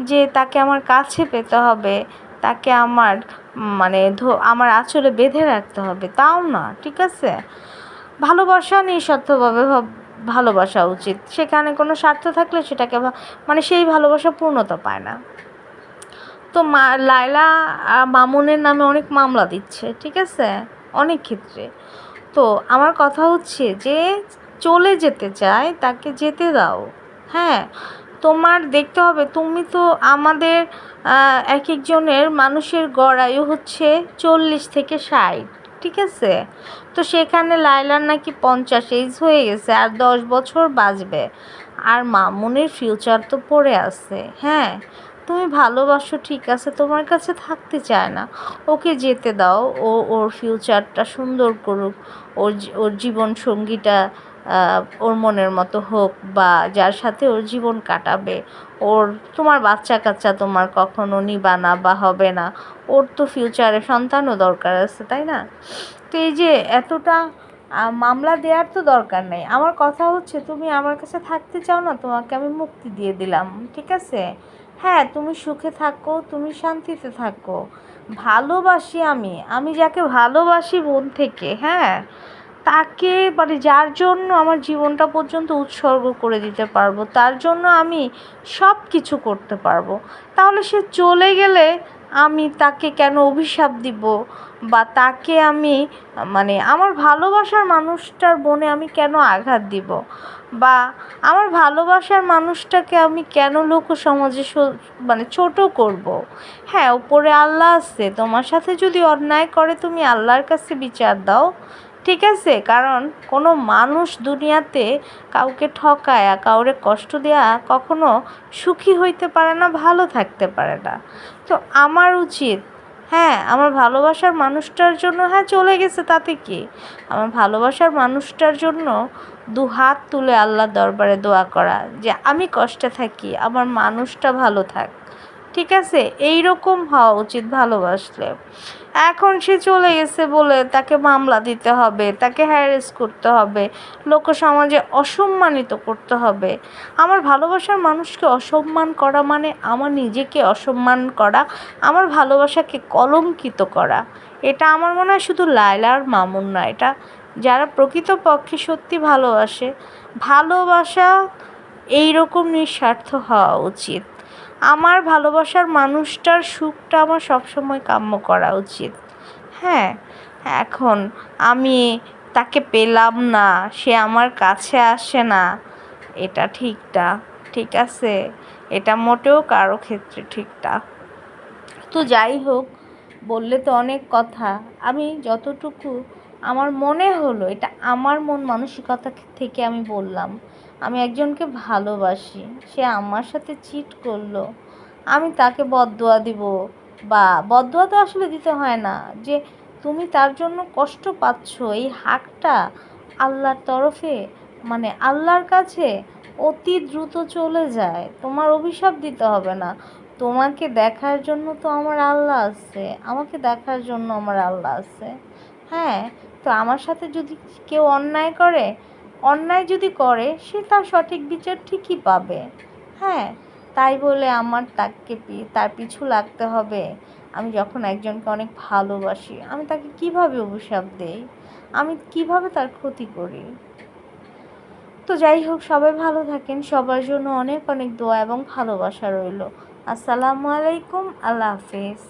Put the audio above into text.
যে তাকে আমার কাছে পেতে হবে, তাকে আমার আমার আঁচলে বেঁধে রাখতে হবে, তাও না, ঠিক আছে? ভালোবাসা নিঃস্বার্থভাবে ভালোবাসা উচিত। সেখানে কোনো স্বার্থ থাকলে সেটাকে সেই ভালোবাসা পূর্ণতা পায় না। তো লায়লা মামুনের নামে অনেক মামলা দিচ্ছে, ঠিক আছে, অনেক ক্ষেত্রে। তো আমার কথা হচ্ছে যে চলে যেতে চায় তাকে যেতে দাও। হ্যাঁ, তোমার দেখতে হবে, তুমি তো আমাদের এক একজনের মানুষের গড় আয়ু হচ্ছে 40 থেকে 60, ঠিক আছে? তো সেখানে লায়লার নাকি 50 এজ হয়ে গেছে, আর 10 বছর বাঁচবে, আর মামুনের ফিউচার তো পড়ে আছে। হ্যাঁ, তুমি ভালোবাসো, ঠিক আছে, তোমার কাছে থাকতে চায় না, ওকে যেতে দাও, ওর ফিউচারটা সুন্দর করুক, ওর জীবন সঙ্গীটা ওর মনের মতো হোক, বা যার সাথে ওর জীবন কাটাবে। তোমার বাচ্চা কাচ্চা তোমার কখনো নিবা না বা হবে না, ওর তো ফিউচারে সন্তানও দরকার আছে, তাই না? তো এই যে এতটা মামলা দেওয়ার তো দরকার নেই। আমার কথা হচ্ছে, তুমি আমার কাছে থাকতে চাও না, তোমাকে আমি মুক্তি দিয়ে দিলাম, ঠিক আছে? হ্যাঁ, তুমি সুখে থাকো, তুমি শান্তিতে থাকো। ভালোবাসি আমি যাকে ভালোবাসি মন থেকে, হ্যাঁ, তাকে যার জন্য আমার জীবনটা পর্যন্ত উৎসর্গ করে দিতে পারবো, তার জন্য আমি সব কিছু করতে পারবো। তাহলে সে চলে গেলে আমি তাকে কেন অভিশাপ দিব, বা তাকে আমি আমার ভালোবাসার মানুষটার মনে আমি কেন আঘাত দিব, বা আমার ভালোবাসার মানুষটাকে আমি কেন লোক সমাজে ছোট করব? হ্যাঁ, উপরে আল্লাহ আছে, তোমার সাথে যদি অন্যায় করে তুমি আল্লাহর কাছে বিচার দাও, ঠিক আছে? কারণ কোনো মানুষ দুনিয়াতে কাউকে ঠকায়া কাউরে কষ্ট দেয়া কখনো সুখী হইতে পারে না, ভালো থাকতে পারে না। তো আমার উচিত, হ্যাঁ, আমার ভালোবাসার মানুষটার জন্য, হ্যাঁ চলে গেছে তাতে কি, আমার ভালোবাসার মানুষটার জন্য দুহাত তুলে আল্লাহর দরবারে দোয়া করা যে আমি কষ্টে থাকি, আমার মানুষটা ভালো থাক, ঠিক আছে? এই রকম হওয়া উচিত ভালোবাসলে। এখন সে চলে গেছে বলে তাকে মামলা দিতে হবে, তাকে হ্যারাস করতে হবে, লোক সমাজে অসম্মানিত করতে হবে। আমার ভালোবাসার মানুষকে অসম্মান করা মানে আমার নিজেকে অসম্মান করা, আমার ভালোবাসাকে কলঙ্কিত করা। এটা আমার মনে হয় শুধু লায়লা আর মামুন না, এটা যারা প্রকৃতপক্ষে সত্যি ভালোবাসে, ভালোবাসা এইরকম নিঃস্বার্থ হওয়া উচিত। আমার ভালোবাসার মানুষটার সুখটা আমার সবসময় কাম্য করা উচিত। হ্যাঁ, এখন আমি তাকে পেলাম না, সে আমার কাছে আসে না, এটা ঠিক আছে? এটা মোটেও কারো ক্ষেত্রে ঠিকটা। তো যাই হোক, বললে তো অনেক কথা, আমি যতটুকু আমার মনে হলো, এটা আমার মন মানসিকতা থেকে আমি বললাম। আমি একজনকে ভালোবাসি, সে আমার সাথে চিট করলো, আমি তাকে বদদোয়া দিব? বা বদদোয়া তো আসলে দিতে হয় না, যে তুমি তার জন্য কষ্ট পাচ্ছ, এই হাকটা আল্লাহর তরফে, আল্লাহর কাছে অতি দ্রুত চলে যায়, তোমার অভিশাপ দিতে হবে না। তোমাকে দেখার জন্য তো আমার আল্লাহ আছে, আমাকে দেখার জন্য আমার আল্লাহ আছে। হ্যাঁ, তো আমার সাথে যদি কেউ অন্যায় যদি করে, সে তার সঠিক বিচার ঠিকই পাবে। হ্যাঁ, তাই বলে আমার তার পিছু লাগতে হবে? আমি যখন একজনকে অনেক ভালোবাসি, আমি তাকে কিভাবে অভিশাপ দেই? আমি কিভাবে তার ক্ষতি করি? তো যাই হোক, সবাই ভালো থাকেন, সবার জন্য অনেক অনেক দোয়া এবং ভালোবাসা রইল। আসসালামু আলাইকুম, আল্লাহ হাফেজ।